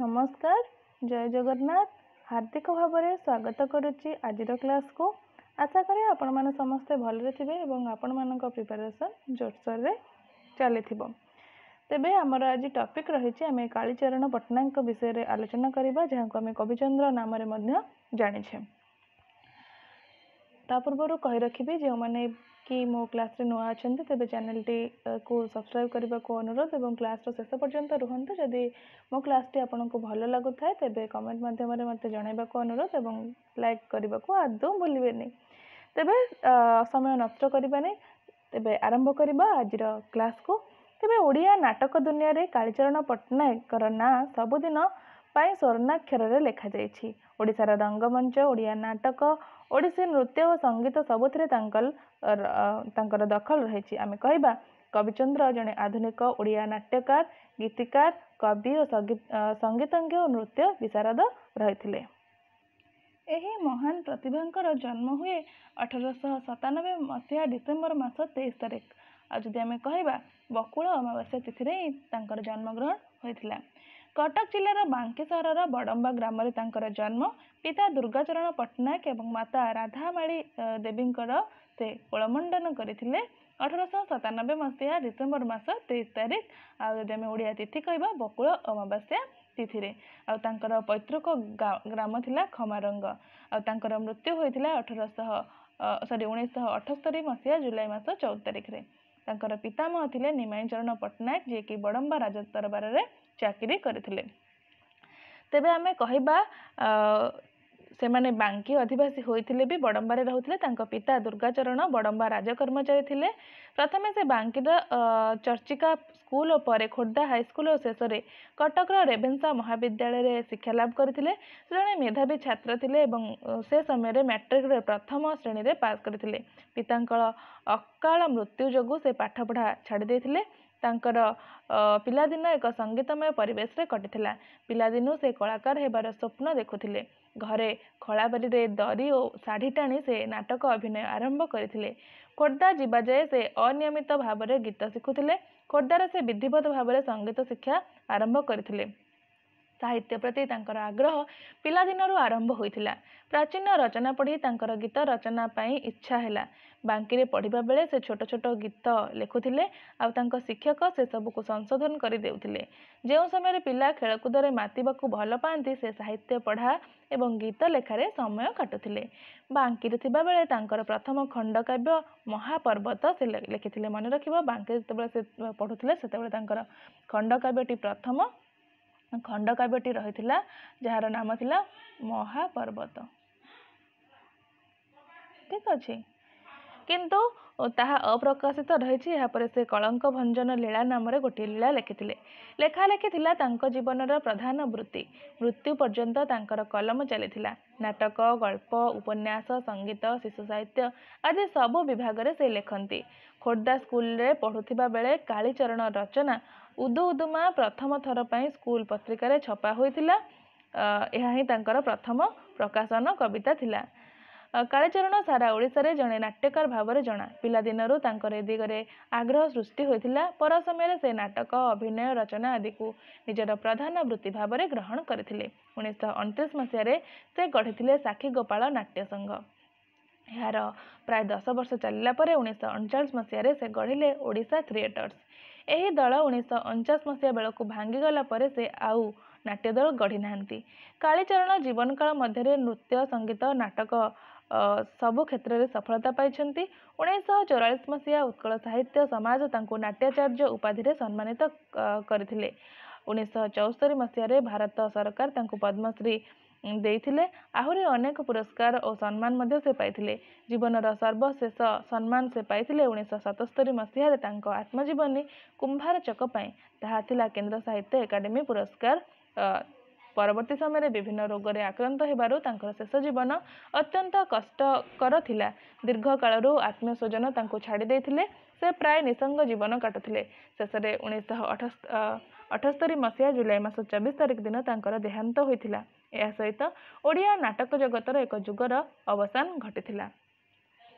नमस्कार जय जगन्नाथ हार्दिक भाव में स्वागत करुच्ची आज क्लास को आशा करें आपण मैंने समस्ते भलरे थे और आपण मान प्रिपरेशन जोरसोर रे चली तेबे आमर आज टॉपिक रही आम कालीचरण पट्टनायक विषय रे आलोचना करबा जहाँ को आम कविचंद्र नाम जाने पूर्व कही रखी जो मैंने कि मो क्लास रे नुआ अच्छा तेज चैनल टी को सब्सक्राइब करने को अनुरोध और क्लास शेष पर्यंत रुहतु जदि मो क्लास टी आपन को भल लगुए तेज कमेंट मध्यम मत जनवा को अनुरोध और लाइक करने को आदौ भूलें तेबे समय नष्ट करवानी तेबे आरंभ करबा आज क्लास को तेबे ओडिया नाटक दुनिया रे कालीचरण पट्टनायक ना सबुदिन स्वर्णाक्षर रे लिखा जाइछि। ओडिशार रंगमंच ओडिया नाटक ओडिसी नृत्य और संगीत सबुथिरे तांकर दखल रही आम कहबा कविचंद्र जड़े आधुनिक ओडिया नाट्यकार गीतिकार कवि और संगीतज्ञ और नृत्य विशारद रही एही महान प्रतिभांकर जन्म हुए 1897 मसीहा डिसेम्बर मास 23 तारिख आज आम कहबा बकुल अमावास्या तिथि रे तांकर जन्मग्रहण होइथिला। कटक जिलार बांकी सहर बड़म्बा ग्राम जन्म पिता दुर्गाचरण पट्टनायक और माता राधामाली देवी से कुलमंडन करते 1897 मसीहा डिसेम्बर मास 23 तारिख आज आम ओडिया तिथि कहबा बकुल अमावास्या तिथि रे आउर पैतृक ग्राम थिला खमारंग आउर मृत्यु होइथिला 1978 मसीहा जुलाई मास 14 तारिख रे। तांकर पितामह थिले निमाई चरण पट्टनायक जे कि बड़म्बा राजदरबार रे चाकरी करथिले। तेबे आमे कहबा से माने बांकी अधिवासी होइथिले भी बड़म्बारे रहुथिले। तांको पिता दुर्गाचरण बड़म्बा राजकर्मचारी थिले। प्रथमे से बांकीर चर्चिका स्कूल और परे खोर्धा हाईस्कूल और शेष में कटक रेभेन्सा महाविद्यालय रे शिक्षा लाभ करथिले। जड़े मेधावी छात्र थिले एवं से समय मैट्रिक रे प्रथम श्रेणी रे पास करथिले। पितांकर अकाल मृत्यु जोगु से पाठ पढ़ा छाड़ी देथिले। तांकर पिलादिन एक संगीतमय परिवेश रे कटिथिला। पिलादिनु से कलाकार हेबार स्वप्न देखुथिले। घरे खलाबारी रे दरी और शाढ़ी टाणी से नाटक अभिनय आरंभ करथिले। खोर्धा जीवा जाए से अनियमित भाव में गीत शिखुथिले। खोर्धार से विधिवत भाव में संगीत शिक्षा आरंभ करथिले। साहित्य प्रति तांकर आग्रह पिलादिनरू आरंभ होइथिला। प्राचीन रचना पढ़ी तांकर गीत रचना पाई इच्छा हैला। बांकी रे पढ़िबा बेले से छोट छोट गीत लिखुथिले आ तांको शिक्षक से सबको संशोधन करि देउथिले। जेउ समय पिला खेलकूद रे मातिबाकू भल पाती से साहित्य पढ़ा एवं गीत लेखारे समय काटुथिले। बांकी रे थिबा बेले तांकर प्रथम खंडकाव्य महापर्वत से लिखिथिले। मन रखिबो बांकी जेतेबेले से पढ़ुथिले सेतेबेले तांकर खंडकाव्यटी प्रथम खंडकाव्यटी रही जार नाम थिला महापर्वत। ठीक अच्छे किंतु ताहा अप्रकाशित रही। यापर से कलंक भंजन लीला नाम गोटे लीला लिखिथिले। लेखा लिखिथिला तांको जीवनर प्रधान वृत्ति मृत्यु पर्यंत तांकर कलम चलीथिला। नाटक गल्प उपन्यास संगीत शिशु साहित्य आदि सबु विभाग रे से लेखंती। खोर्धा स्कूल रे पढ़ुथिबा बेले कालीचरण रचना उदु उदुमा प्रथम थर पई स्कूल पत्रिका रे छपा होइथिला। यह ही तांकर प्रथम प्रकाशन कविता थिला। कालीचरण सारा ओडिशा रे जणे नाट्यकार भाव में जना। पिलादिनरू तांकर ए दिगरे आग्रह सृष्टि होइथिला। पर समय से नाटक अभिनय रचना आदि को निजर प्रधान वृत्ति भाव में ग्रहण करथिले। 1929 मसीह से गढ़िथिले साखी गोपाल नाट्य संघ। यार प्राय 10 वर्ष चलला परे 1939 मसीह से गढ़िले ओडिशा थिएटर्स। यही दल 1949 मसीहा बेलू भांगीगला परे से आउ नाट्य दल गढ़ी नाहांती। कालीचरण जीवन काल मध्य नृत्य संगीत नाटक सबु क्षेत्र में सफलता पाई। 1944 मसीहा उत्कल साहित्य समाज तांको नाट्याचार्य उपाधि रे सम्मानित करथिले। 1974 मसीह भारत सरकार तांको पद्मश्री देइथिले। आहुरी अनेक पुरस्कार और सम्मान मध्य से पाइथिले। जीवनर सर्वशेष सम्मान से पाइथिले 1977 मसीह तांको आत्मजीवनी कुंभार चक पाई। ताहा थिला केंद्र साहित्य एकाडेमी पुरस्कार। परवर्ती समय विभिन्न रोग रे आक्रांत हेबारु तांकर शेष जीवन अत्यंत कष्टकर थिला। दीर्घ कालरू आत्मीय स्वजन तांको छाड़ी देइथिले। से प्राय निसंग जीवन काटुथिले। शेष में 1978 मसीहा जुलाई मास 24 तारिख दिन तांकर देहांत होइथिला। या सहित ओडिया नाटक जगतर एक जुगर अवसान घटिथिला।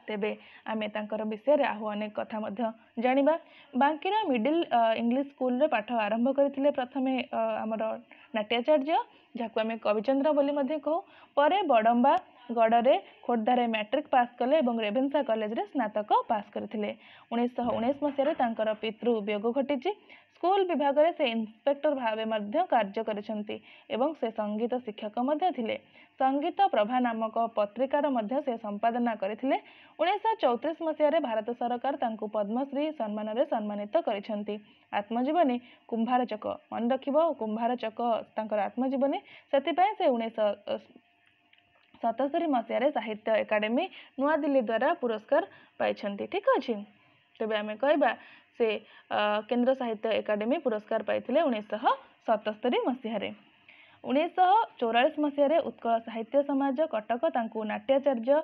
तेबे आमे तांकर विषय आहु अनेक कथा मध्य जानिबा। बांकीरा मिडिल इंग्लिश स्कूल रे पाठ आरंभ करथिले प्रथमे हमर नाट्याचार्य जाको आमे कविचंद्र बोली मध्य कहू। परे बडंबा गड़े खोर्धारे मैट्रिक पास कले और रेभेन्सा कॉलेज रे स्नातक पास करथिले। 1919 मसीह तांकर पितृ वियोग घटी। स्कूल विभाग रे से इंस्पेक्टर भावे मध्य कार्य करिसंती एवं से संगीत शिक्षक मध्य थिले। संगीत प्रभा नामक पत्रिकार मध्य से संपादना करथिले। 1934 मसीह भारत सरकार तांको पद्मश्री सम्मान रे सम्मानित करिसंती। आत्मजीवनी कुंभारचक मन रखिबो कुंभारचक तांकर आत्मजीवनी सेतिपय से 1977 मसीह साहित्य एकाडेमी नुआ दिल्ली द्वारा पुरस्कार पाइछंती। ठीक अछि। तेबे आमे कहबा से केंद्र साहित्य एकाडेमी पुरस्कार पाइथिले 1977 मसीह रे। 1944 मसीह उत्कल साहित्य समाज कटक तांको नाट्याचार्य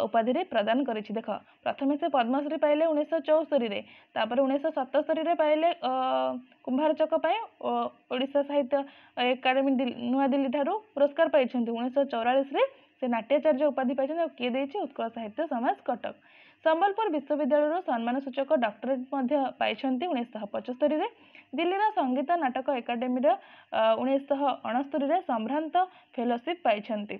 उपाधि रे प्रदान करिछि। देख प्रथमे से पद्मश्री पाइले 1974 रे, तापर 1977 रे पाइले कुंभारचक पय ओडिशा साहित्य एकाडेमी नुआ दिल्ली ठारू पुरस्कार पाइछंती। 1944 रे से नाट्याचार्य उपाधि पाइछंती। किए देछि उत्कल साहित्य समाज कटक। संबलपुर विश्वविद्यालय सम्मान सूचक डॉक्टरेट मध्य पाइछंती 1975 रे। दिल्लीर संगीत नाटक एकाडेमी 1969 रे संभ्रांत फेलोशिप पाइछंती।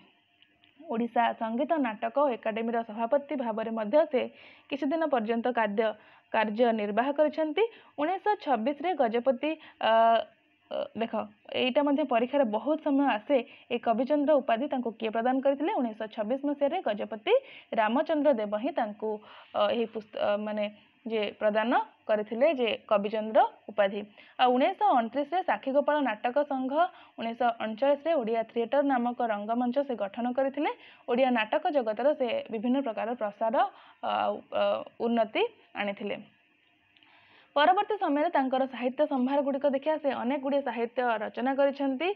ओडिशा संगीत नाटक एकाडेमी सभापति भाव में से किछि दिन पर्यंत कार्य निर्वाह करिसेंती। 1926 रे गजपति देख एटा मध्य परीक्षा बहुत समय आसे ए कविचंद्र उपाधि तांको किए प्रदान करथिले। 1926 मसीह गजपति रामचंद्र देव ही तांको एही माने जे प्रदान करथिले जे कविचंद्र उपाधि। 1929 रे साखी गोपाल नाटक संघ, 1939 रे ओडिया थिएटर नामक रंगमंच से गठन करथिले। ओडिया नाटक जगतर से विभिन्न प्रकार प्रसार उन्नति आनिथिले। परवर्ती समय तांकर साहित्य संभार गुड़िक देखिया से अनेक गुड़िया साहित्य रचना करिसेंती।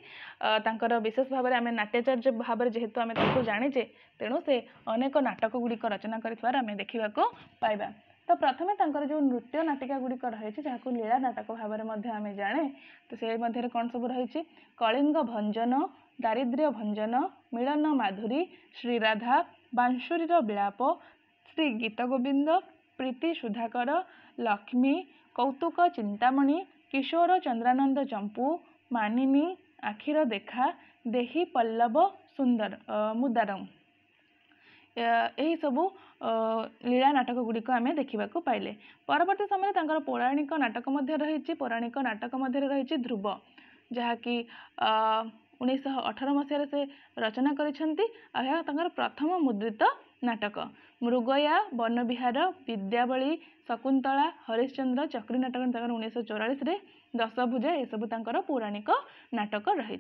तांकर विशेष भाव में आम नाट्याचार्य भाव जेहेतु आम जानीचे तेणु से अनेक नाटक गुड़िक रचना कर आम देखा पाइबा। तो प्रथमे तांकर जो नृत्य नाटिका गुड़िक रही जहाँ लीला नाटक भाव में आम जाने तो से मध्य कौन सब रही कलिंग भंजन, दारिद्र्य भंजन, मिलन माधुरी, श्रीराधा, बांशुरीर विलाप, श्री गीत गोविंद, प्रीति सुधाकर, लक्ष्मी, कौतुक चिंतामणि, किशोर चंद्रानंद चंपू, मानिनी, आखिर देखा, देही पल्लव सुंदर मुदारम यही सबू लीला नाटक गुड़िक आम देखा पाइले। परवर्ती समय तांकर पौराणिक नाटक मध्य रही। पौराणिक नाटक मध्य रही ध्रुव जहाँकि 1918 मसीह से रचना करिसेंती। तांकर प्रथम मुद्रित नाटक मृगया, वनविहार, विद्यावली, शकुंतला, हरिश्चंद्र, चक्री नाटक 1944 रे, दशभुजा ये सब तांकर पौराणिक नाटक रही।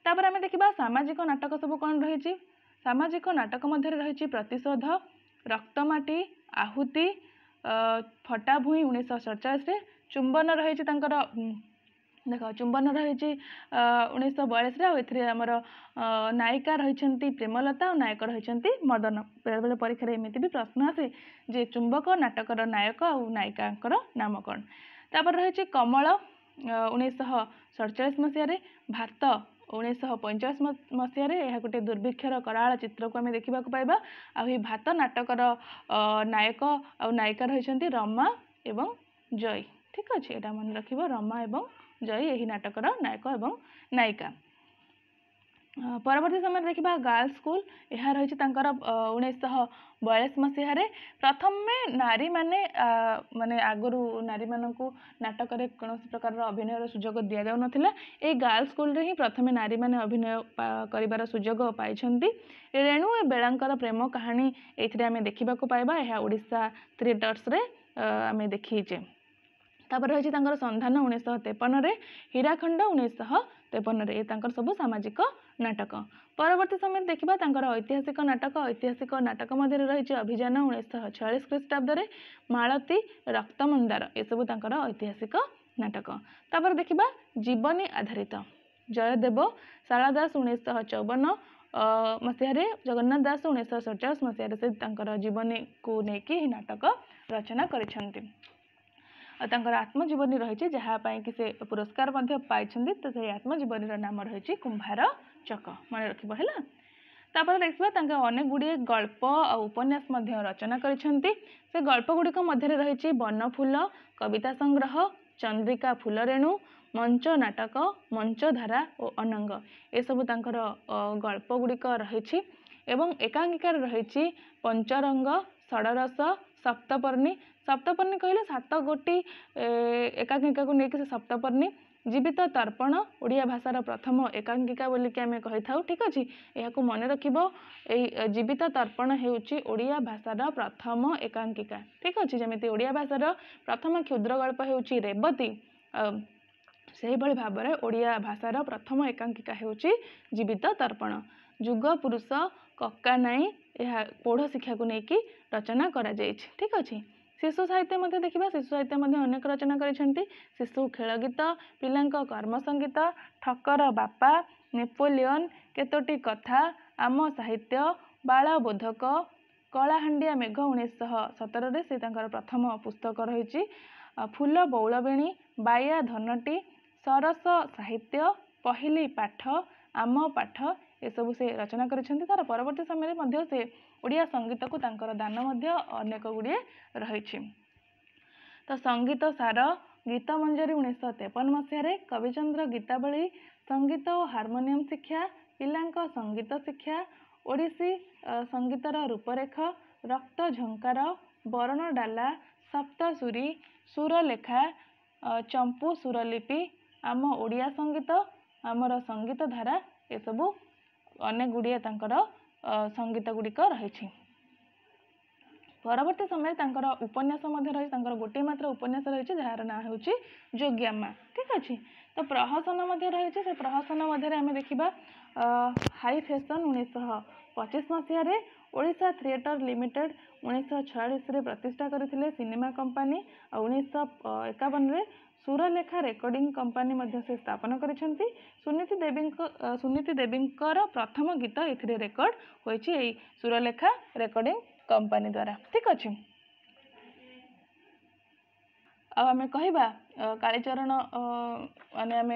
तापर आम देखा सामाजिक नाटक सब कौन रही। सामाजिक नाटक मध्य रही प्रतिशोध, रक्तमाटी, आहुति, फटा भूई 1947 रे, चुंबन रही देख चुंबन रही 1942 रे। आमर नायिका रही प्रेमलता और नायक रही मदन। बेले बेले परीक्षा एमती भी प्रश्न आसे जे चुंबक नाटकर नायक और नायिका नाम कौन। तापर रही कमल 1947 मसीह, भात 1945 मसीह यह गोटे दुर्भिक्षर कराल चित्र को आम देखा पाइबा। आ भात नाटकर नायक और नायिका रही रमा एवं जय। ठीक अच्छे यहाँ मन रख रमा एवं जय यही नाटकर नायक एवं नायिका। परवर्ती समय देखा गर्ल्स स्कूल यह रही 1942 मसीह। प्रथम नारी माने माने आगुरी नारी मानू नाटक कौन प्रकार अभिनय सुजोग दि जाऊ ना। ये गर्ल्स स्कूल रे ही प्रथम नारी माने अभिनय कर सुजोग पाई। रेणु बेलांकर प्रेम कहानी ये आम देखा पाइबा। यह ओडिशा थिएटर्स रे आम देखीचे। तापर रही संधान 1953 रे, हीराखंड 1953 रे। सब सामाजिक नाटक। परवर्ती समय देखा ऐतिहासिक नाटक मध्य रही अभियान 1946 ख्रीष्टाब्द रे, मालती, रक्तमंदार ये सब ऐतिहासिक नाटक। तापर देखा जीवनी आधारित जयदेव, शारदा दास 1954 मसीह, जगन्नाथ दास 1947 मसीह से जीवनी को लेकिन नाटक रचना करिसेंती। आत्मजीवनी रही जहाँपाई कि से पुरस्कार पाई। तो से आत्मजीवनी नाम रही कुंभार चक मन रखा। तापर देखिबा तांका अनेक गुड़िए गल्प और उपन्यास मध्य रचना करिसेंती। से गल्प गुड़िक मध्य रही बनफूल, कविता संग्रह, चंद्रिका फूलरेणु, मंच नाटक, मंचधारा और अनंग ए सब तांकर गल्प गुड़िक रही। एवं एकांकिकार रही पंचरंग, षड़रस, सप्तपर्णी। सप्तपर्णी कहले 7 गोटी एकांकिका को लेकिन से सप्तपर्णी। जीवित तर्पण ओडिया भाषार प्रथम एकांकिका बोलिक आम कही था। ठीक अच्छे यह मन रखिब जीवित तर्पण हेउची ओडिया भाषार प्रथम एकांकिका। ठीक अच्छे जमी ओडिया भाषार प्रथम क्षुद्र गल्प हेउची रेवती से भली भाव में ओडिया भाषार प्रथम एकांकिका हेउची जीवित तर्पण। जुग पुरुष, कक्का नाई यह पौढ़ शिक्षा को लेकिन रचना करा जायछि। ठीक अच्छे शिशु साहित्य मध्य देखिबा शिशु साहित्य मध्य अनेक रचना करिसेंती। शिशु खेल गीत, पिलांक कर्म संगीत, ठकर बापा, नेपोलियन, केतोटी कथा, आम साहित्य, बाल बोधक, कलाहांडिया मेघ 1917 से तांकर प्रथम पुस्तक रही। फूल बौलबेणी, बाया धनटी, सरस साहित्य, पहली पाठ, आम पाठ ये सब से रचना करिसेंती। तार परवर्ती समय में से ओडिया संगीत को तांकर दान अनेक गुड़िए रही। तो संगीत सार गीत मंजरी 1953 मसीह, कविचंद्र गीतावली, संगीत और हार्मोनियम शिक्षा, पिलांक संगीत शिक्षा, ओडिसी संगीतर रूपरेख, रक्त झंकार, बरण डाला, सप्तसुरी, सुरलेखा, चंपू सुरलिपि, आम ओडिया संगीत, आमर संगीत धारा ये सबू अनेक गुड़िए संगीत गुड़िक रही। परवर्ती समय तांकर उपन्यास रही गोटे मात्र उपन्यास रही जार ना हूँ जोग्यामा। ठीक अच्छे तो प्रहसन रही से प्रहसन आम देखा हाई फैशन 1925 मसीह, ओडिशा थिएटर लिमिटेड 1946 प्रतिष्ठा करथिले सिनेमा कंपनी और 1951 सुरलेखा रेकर्डिंग कंपनी मध्य से स्थापन करिसेंती। सुनीति देवींकर प्रथम गीत एथिरे रेकर्ड होईछि एई सुरलेखा रेकर्डिंग कंपनी द्वारा। ठीक अच्छे आम कहवा कालीचरण माने आम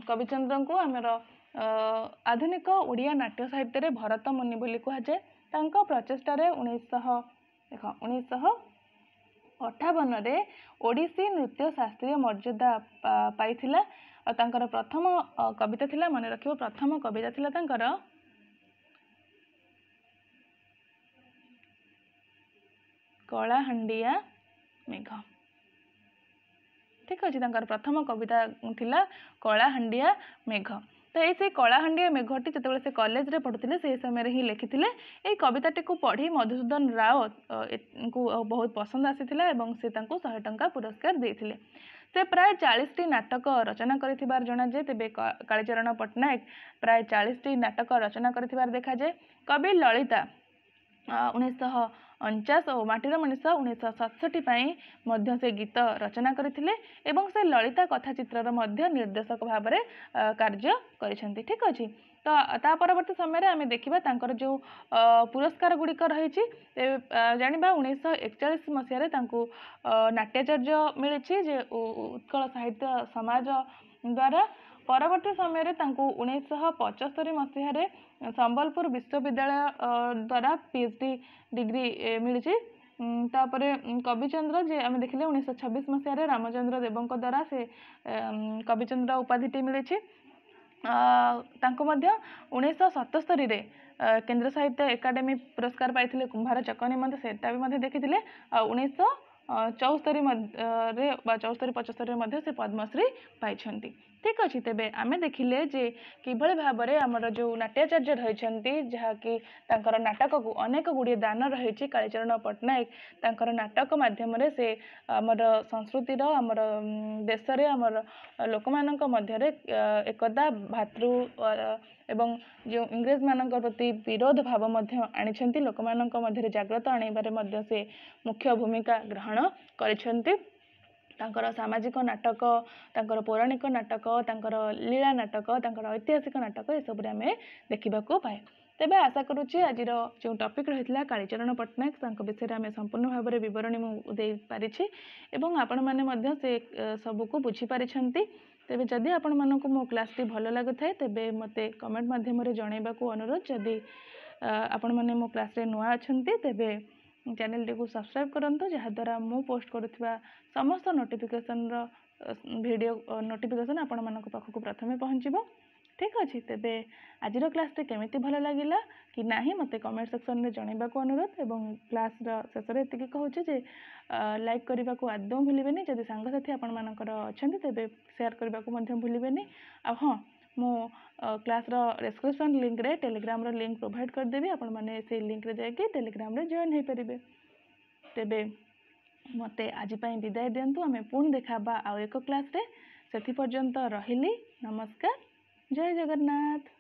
कविचंद्र को आमर आधुनिक ओडिया नाट्य साहित्य भरत मुनि बोली कहुए। तांको प्रचेष्टार 1958 ओडिसी नृत्य शास्त्रीय मर्यादा पाइथिला। तांकर प्रथम कविता थिला मन रखिबो प्रथम कविता थिला तांकर कलाहांडिया मेघ। ठीक अच्छे तांकर प्रथम कविता थिला कलाहांडिया मेघ। तो ये कलाहांडिया मेघटी जो से कॉलेज रे पढ़ुते से समय ही लिखिते। ये कविताटी को पढ़ी मधुसूदन राव को बहुत पसंद आसीथिला एवं से 100 टंका पुरस्कार देथिले। से प्राय 40टी नाटक रचना करिथिबार जणा जे। तेबे कालीचरण पट्टनायक प्राय 40टी नाटक रचना करिथिबार देखा जाए। कवि ललिता 1949 और माटीर मनीष 1967 से गीत रचना करथिले एवं से ललिता कथाचित्रर मध्य निर्देशक भाव में कार्य करिसेंती। ठीक अच्छे तो ता परवर्ती समय आम देखा तांकर जो पुरस्कार गुड़िक रही जाना 1941 मसीह नाट्याचार्य मिली जे उत्कल साहित्य समाज द्वारा। परवर्ती समय 1975 मसीह संबलपुर विश्वविद्यालय द्वारा पीएचडी डिग्री मिली। तापरे कविचंद्र जे आम देखिले 1926 मसीह रामचंद्र देवों द्वारा से कविचंद्र उपाधिटी मिली। 1977 केंद्र साहित्य एकाडेमी पुरस्कार पाइथिले कुंभार चक निमंते सेटा भी देखी। 1974-75 से पद्मश्री पाई। ठीक अच्छे तेबे आमे देखिले जे किभली भाव में आमर जो नाट्याचार्य रही जहाँकि तांकर नाटक को अनेक गुड़िए दान रही। कालीचरण पट्टनायक तांकर नाटक माध्यम से आमर संस्कृतिर आमर देश रे आमर लोक मानक मध्य एकता भातृ एवं जो इंग्रेज मान प्रति विरोध भाव आनी लोक मानक मध्य जागृत आनेबारे मध्य से मुख्य भूमिका ग्रहण करिसेंती। तांकर सामाजिक नाटक, तांकर पौराणिक नाटक, तांकर लीला नाटक, तांकर ऐतिहासिक नाटक ये सब आम देखा पाए। तेबे आशा करुच्ची आज जो टॉपिक रही कालीचरण पट्टनायक विषय में संपूर्ण भाव में बरणी मुझे पारिछि एवं आपण माने मध्य से सबको बुझी पारिछंती। तेबे जदि आपको मो क्लास टी भल लगुए तेबे मते कमेंट माध्यम जनइबा अनुरोध। जदि आपण मैंने मो क्लास रे नुआ अच्छा तेबे चैनल टी को सब्सक्राइब करंतु जहाद्वारा मु पोस्ट करुवा समस्त नोटिफिकेशन वीडियो नोटिफिकेशन आपण मानक पाखक प्रथमे पहुँचब। ठीक अच्छे तेबे आज क्लास केमी भल लगे कि ना मत कमेंट सेक्शन में जनइबा अनुरोध। एवं क्लास शेष में ये कहूँ जे लाइक करने को आदौ भूलें। जब सांगसाथी आपण मानकर अच्छा तेबे शेयर करने को भूलें। हाँ मो क्लास डिस्क्रिप्शन लिंक रे टेलीग्राम लिंक प्रोवाइड करदेवी आपण मैंने से लिंक रे जाकि टेलीग्राम रे जॉइन हो पारे। तेबे मते आज विदाय दिंतु आम पुणी देखा आउ एक क्लास रे। से पर्यंत रही नमस्कार। जय जगन्नाथ।